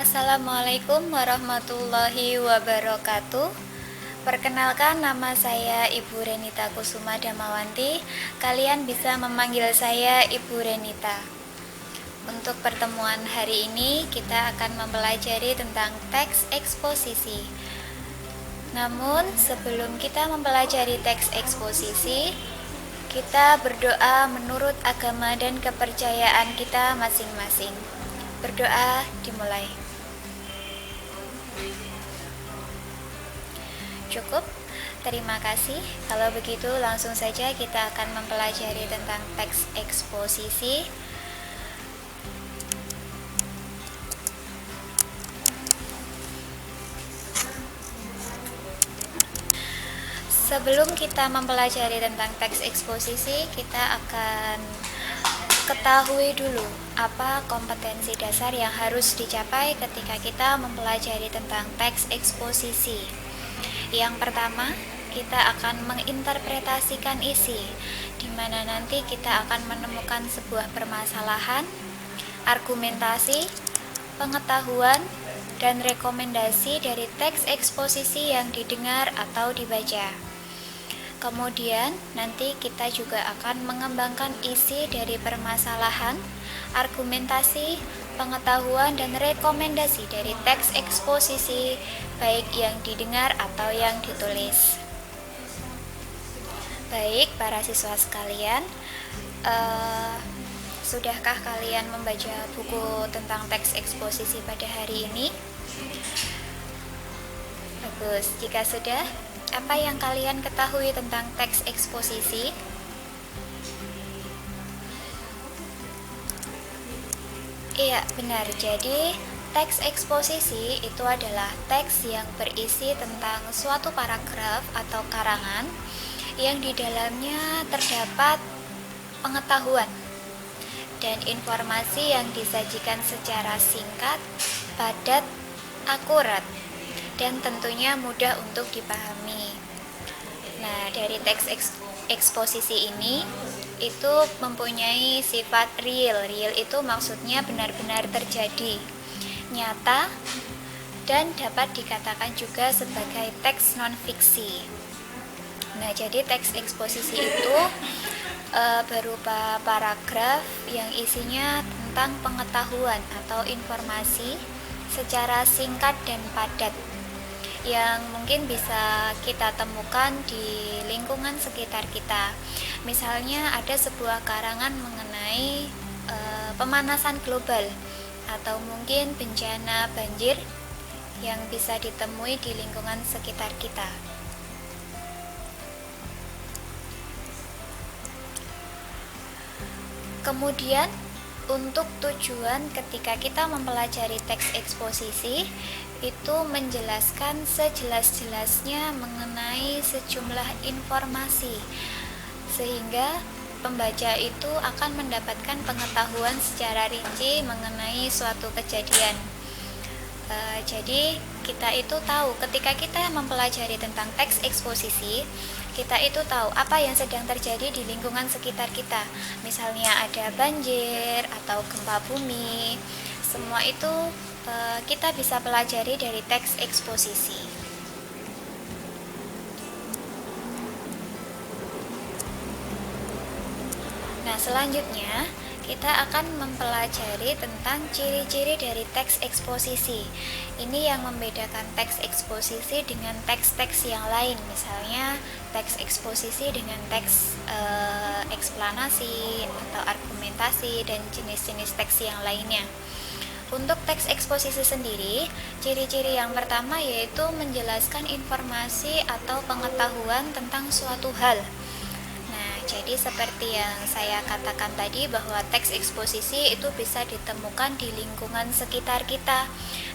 Assalamualaikum warahmatullahi wabarakatuh. Perkenalkan, nama saya Ibu Renita Kusuma Damawanti. Kalian bisa memanggil saya Ibu Renita. Untuk pertemuan hari ini kita akan mempelajari tentang teks eksposisi. Namun sebelum kita mempelajari teks eksposisi, kita berdoa menurut agama dan kepercayaan kita masing-masing. Berdoa dimulai. Cukup? Terima kasih. Kalau begitu langsung saja kita akan mempelajari tentang teks eksposisi. Sebelum kita mempelajari tentang teks eksposisi, kita akan ketahui dulu apa kompetensi dasar yang harus dicapai ketika kita mempelajari tentang teks eksposisi. Yang pertama, kita akan menginterpretasikan isi, di mana nanti kita akan menemukan sebuah permasalahan, argumentasi, pengetahuan, dan rekomendasi dari teks eksposisi yang didengar atau dibaca. Kemudian, nanti kita juga akan mengembangkan isi dari permasalahan, argumentasi, pengetahuan, dan rekomendasi dari teks eksposisi, baik yang didengar atau yang ditulis. Baik, para siswa sekalian, sudahkah kalian membaca buku tentang teks eksposisi pada hari ini? Bagus, jika sudah, apa yang kalian ketahui tentang teks eksposisi? Iya, benar. Jadi, teks eksposisi itu adalah teks yang berisi tentang suatu paragraf atau karangan yang di dalamnya terdapat pengetahuan dan informasi yang disajikan secara singkat, padat, akurat, dan tentunya mudah untuk dipahami. Nah, dari teks eksposisi ini itu mempunyai sifat real. Real itu maksudnya benar-benar terjadi, nyata, dan dapat dikatakan juga sebagai teks non-fiksi. Nah, jadi teks eksposisi itu berupa paragraf yang isinya tentang pengetahuan atau informasi secara singkat dan padat, yang mungkin bisa kita temukan di lingkungan sekitar kita. Misalnya ada sebuah karangan mengenai pemanasan global atau mungkin bencana banjir yang bisa ditemui di lingkungan sekitar kita. Kemudian, untuk tujuan ketika kita mempelajari teks eksposisi, itu menjelaskan sejelas-jelasnya mengenai sejumlah informasi, sehingga pembaca itu akan mendapatkan pengetahuan secara rinci mengenai suatu kejadian. Jadi kita itu tahu ketika kita mempelajari tentang teks eksposisi, kita itu tahu apa yang sedang terjadi di lingkungan sekitar kita. Misalnya ada banjir atau gempa bumi, semua itu kita bisa pelajari dari teks eksposisi. Nah, selanjutnya kita akan mempelajari tentang ciri-ciri dari teks eksposisi. Ini yang membedakan teks eksposisi dengan teks-teks yang lain. Misalnya teks eksposisi dengan teks eksplanasi atau argumentasi dan jenis-jenis teks yang lainnya. Untuk teks eksposisi sendiri, ciri-ciri yang pertama yaitu menjelaskan informasi atau pengetahuan tentang suatu hal. Jadi seperti yang saya katakan tadi, bahwa teks eksposisi itu bisa ditemukan di lingkungan sekitar kita.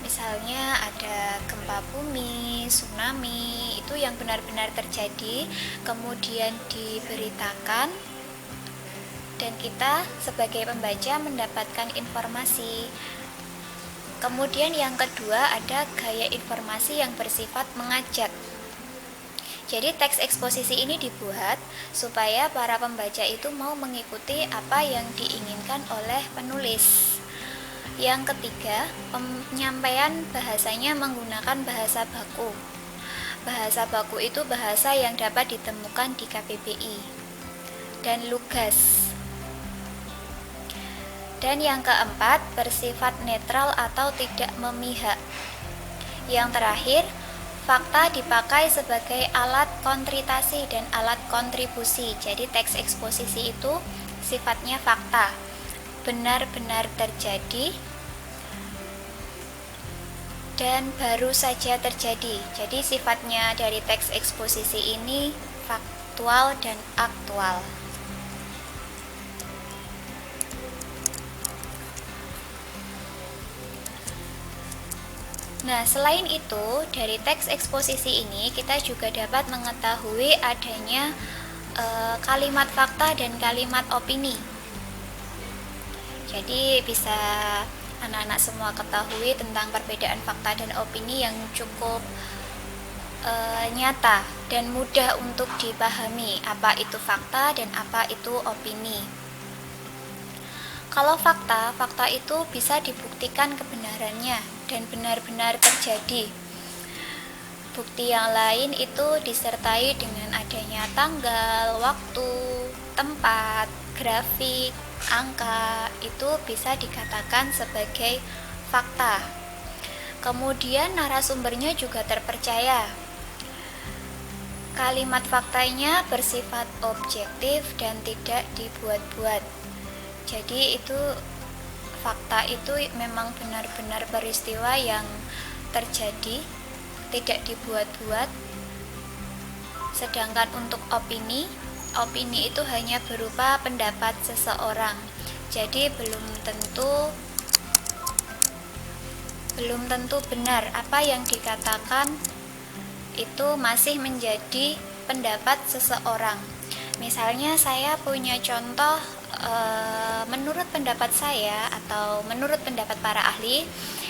Misalnya ada gempa bumi, tsunami, itu yang benar-benar terjadi, kemudian diberitakan, dan kita sebagai pembaca mendapatkan informasi. Kemudian yang kedua ada gaya informasi yang bersifat mengajak. Jadi teks eksposisi ini dibuat supaya para pembaca itu mau mengikuti apa yang diinginkan oleh penulis. Yang ketiga, penyampaian bahasanya menggunakan bahasa baku. Bahasa baku itu bahasa yang dapat ditemukan di KBBI dan Lugas. Dan yang keempat, bersifat netral atau tidak memihak. Yang terakhir, fakta dipakai sebagai alat kontritasi dan alat kontribusi. Jadi teks eksposisi itu sifatnya fakta, benar-benar terjadi dan baru saja terjadi. Jadi sifatnya dari teks eksposisi ini faktual dan aktual. Nah, selain itu, dari teks eksposisi ini kita juga dapat mengetahui adanya kalimat fakta dan kalimat opini. Jadi bisa anak-anak semua ketahui tentang perbedaan fakta dan opini yang cukup nyata dan mudah untuk dipahami apa itu fakta dan apa itu opini. Kalau fakta itu bisa dibuktikan kebenarannya dan benar-benar terjadi. Bukti yang lain itu disertai dengan adanya tanggal, waktu, tempat, grafik, angka, itu bisa dikatakan sebagai fakta. Kemudian narasumbernya juga terpercaya. Kalimat faktanya bersifat objektif dan tidak dibuat-buat. Jadi itu fakta itu memang benar-benar peristiwa yang terjadi, tidak dibuat-buat. Sedangkan untuk opini itu hanya berupa pendapat seseorang. Jadi belum tentu benar apa yang dikatakan itu masih menjadi pendapat seseorang. Misalnya saya punya contoh, menurut pendapat saya atau menurut pendapat para ahli,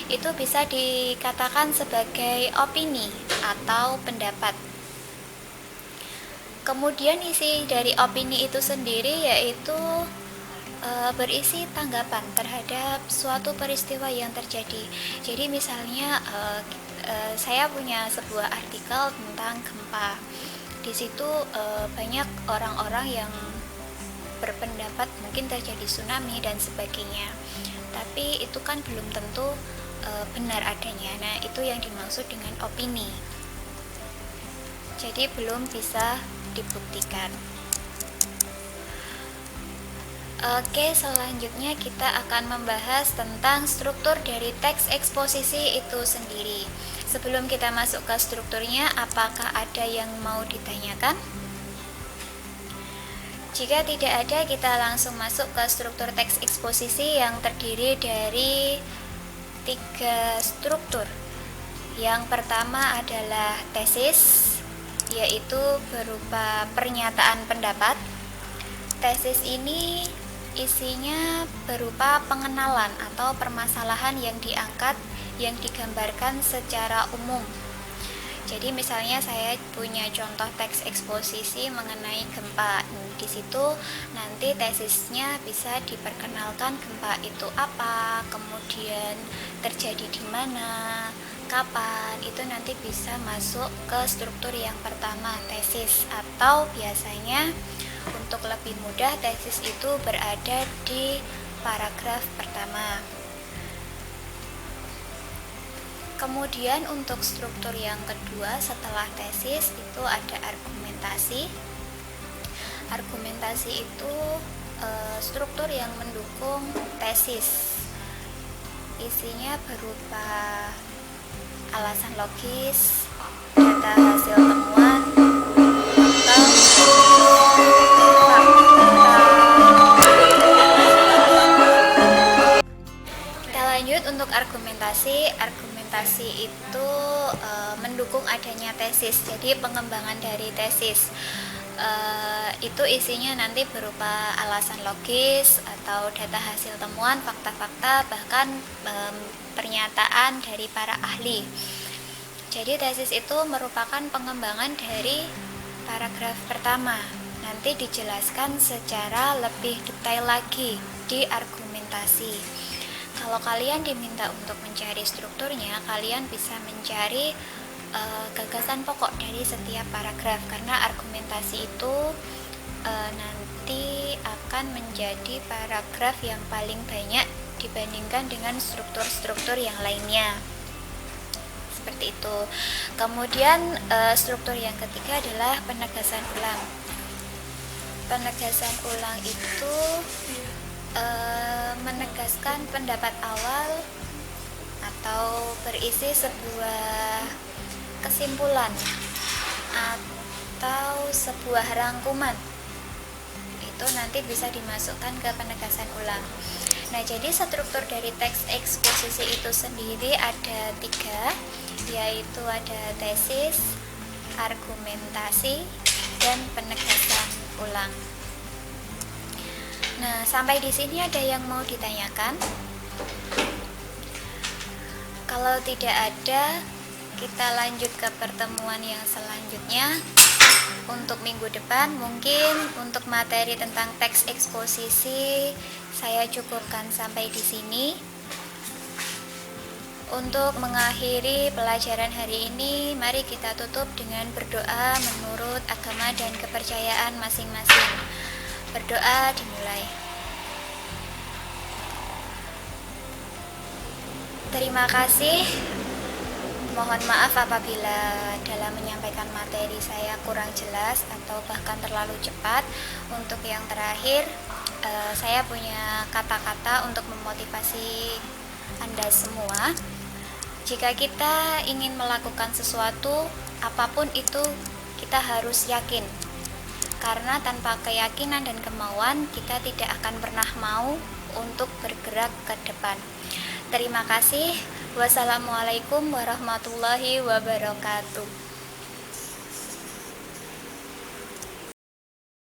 itu bisa dikatakan sebagai opini atau pendapat. Kemudian isi dari opini itu sendiri yaitu berisi tanggapan terhadap suatu peristiwa yang terjadi. Jadi misalnya saya punya sebuah artikel tentang gempa. Di situ banyak orang-orang yang berpendapat mungkin terjadi tsunami dan sebagainya, tapi itu kan belum tentu benar adanya. Nah, itu yang dimaksud dengan opini. Jadi belum bisa dibuktikan. Oke, selanjutnya kita akan membahas tentang struktur dari teks eksposisi itu sendiri. Sebelum kita masuk ke strukturnya, apakah ada yang mau ditanyakan? Jika tidak ada, kita langsung masuk ke struktur teks eksposisi yang terdiri dari 3 struktur. Yang pertama adalah tesis, yaitu berupa pernyataan pendapat. Tesis ini isinya berupa pengenalan atau permasalahan yang diangkat, yang digambarkan secara umum. Jadi misalnya saya punya contoh teks eksposisi mengenai gempa. Di situ nanti tesisnya bisa diperkenalkan gempa itu apa, kemudian terjadi di mana, kapan. Itu nanti bisa masuk ke struktur yang pertama, tesis, atau biasanya untuk lebih mudah tesis itu berada di paragraf pertama. Kemudian untuk struktur yang kedua setelah tesis itu ada argumentasi. Argumentasi itu struktur yang mendukung tesis. Isinya berupa alasan logis, data hasil temuan, atau kita lanjut untuk argumentasi. Argumentasi itu mendukung adanya tesis. Jadi pengembangan dari tesis itu isinya nanti berupa alasan logis atau data hasil temuan, fakta-fakta, bahkan pernyataan dari para ahli. Jadi tesis itu merupakan pengembangan dari paragraf pertama. Nanti dijelaskan secara lebih detail lagi di argumentasi. kalau kalian diminta untuk mencari strukturnya, kalian bisa mencari gagasan pokok dari setiap paragraf, karena argumentasi itu nanti akan menjadi paragraf yang paling banyak dibandingkan dengan struktur-struktur yang lainnya. Seperti itu. Kemudian struktur yang ketiga adalah penegasan ulang. Penegasan ulang itu menegaskan pendapat awal atau berisi sebuah kesimpulan atau sebuah rangkuman. Itu nanti bisa dimasukkan ke penegasan ulang. Nah, jadi struktur dari teks eksposisi itu sendiri ada 3, yaitu ada tesis, argumentasi, dan penegasan ulang. Nah, sampai di sini ada yang mau ditanyakan? Kalau tidak ada, kita lanjut ke pertemuan yang selanjutnya. Untuk minggu depan, mungkin untuk materi tentang teks eksposisi saya cukupkan sampai di sini. Untuk mengakhiri pelajaran hari ini, mari kita tutup dengan berdoa menurut agama dan kepercayaan masing-masing. Berdoa dimulai. Terima kasih. Mohon maaf apabila dalam menyampaikan materi saya kurang jelas atau bahkan terlalu cepat. Untuk yang terakhir, saya punya kata-kata untuk memotivasi Anda semua. Jika kita ingin melakukan sesuatu, apapun itu, kita harus yakin. Karena tanpa keyakinan dan kemauan, kita tidak akan pernah mau untuk bergerak ke depan. Terima kasih. Wassalamualaikum warahmatullahi wabarakatuh.